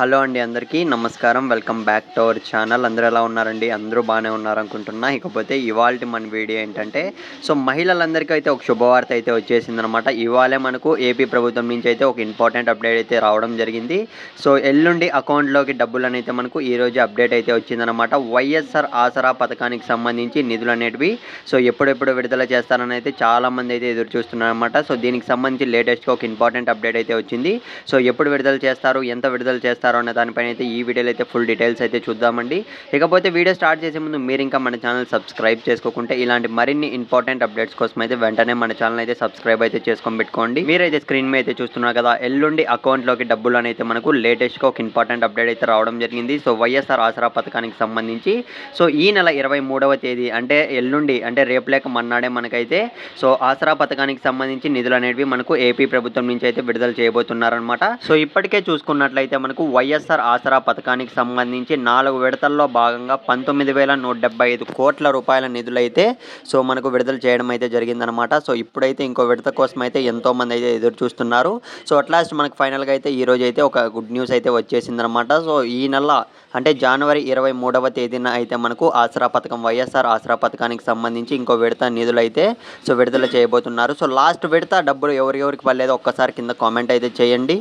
Hello అండి, అందరికీ నమస్కారం. Welcome back to our channel. అందరూ ఎలా ఉన్నారండి? అందరూ బాగానే ఉన్నారనుకుంటున్నా. ఇకపోతే ఇవాల్టి మన వీడియో ఏంటంటే, మహిళలందరికీ అయితే ఒక శుభవార్త అయితే వచ్చేసిందనమాట. ఇవాళే మనకు ఏపీ ప్రభుత్వం నుంచి అయితే ఒక ఇంపార్టెంట్ అప్డేట్ అయితే రావడం జరిగింది. ఎల్లుండి అకౌంట్లోకి డబ్బులనైతే మనకు ఈరోజు అప్డేట్ అయితే వచ్చిందనమాట. వైఎస్ఆర్ ఆసరా పథకానికి సంబంధించి నిధులనేటివి ఎప్పుడెప్పుడు విడుదల చేస్తారని అయితే చాలామంది అయితే ఎదురు చూస్తున్నారనమాట. దీనికి సంబంధించి లేటెస్ట్‌గా ఒక ఇంపార్టెంట్ అప్డేట్ అయితే వచ్చింది. ఎప్పుడు విడుదల చేస్తారు? ఎంత విడుదల చేస్తారు? అనే దానిపైన అయితే ఈ వీడియోలో అయితే ఫుల్ డీటెయిల్స్ అయితే చూద్దామండి. ఇకపోతే వీడియో స్టార్ట్ చేసే ముందు మీరు ఇంకా మన ఛానల్ సబ్స్క్రైబ్ చేసుకోకుంటే ఇలాంటి మరిన్ని ఇంపార్టెంట్ అప్డేట్స్ కోసం అయితే వెంటనే మన ఛానల్ అయితే సబ్స్క్రైబ్ అయితే చేసుకొని పెట్టుకోండి. మీరైతే స్క్రీన్ మీద అయితే చూస్తున్నారు కదా, ఎల్లుండి అకౌంట్లోకి డబ్బులు అయితే మనకు లేటెస్ట్గా ఒక ఇంపార్టెంట్ అప్డేట్ అయితే రావడం జరిగింది. వైఎస్ఆర్ ఆసరా పథకానికి సంబంధించి ఈ నెల 23వ తేదీ అంటే ఎల్లుండి, అంటే రేపు లేక మన్నాడే మనకైతే ఆసరా పథకానికి సంబంధించి నిధులు అనేవి మనకు ఏపీ ప్రభుత్వం నుంచి అయితే విడుదల చేయబోతున్నారనమాట. ఇప్పటికే చూసుకున్నట్లయితే మనకు వైఎస్ఆర్ ఆసరా పథకానికి సంబంధించి 4 విడతల్లో భాగంగా 19,175 కోట్ల రూపాయల నిధులైతే మనకు విడుదల చేయడం అయితే జరిగిందనమాట. ఇప్పుడైతే ఇంకో విడత కోసం అయితే ఎంతోమంది అయితే ఎదురు చూస్తున్నారు. అట్లాస్ట్ మనకు ఫైనల్గా అయితే ఈరోజు అయితే ఒక గుడ్ న్యూస్ అయితే వచ్చేసిందనమాట. ఈ నెల అంటే జనవరి 23వ తేదీన అయితే మనకు ఆసరా పథకం, వైఎస్ఆర్ ఆసరా పథకానికి సంబంధించి ఇంకో విడత నిధులు అయితే విడుదల చేయబోతున్నారు. లాస్ట్ విడత డబ్బులు ఎవరెవరికి పడలేదో ఒక్కసారి కింద కామెంట్ అయితే చేయండి.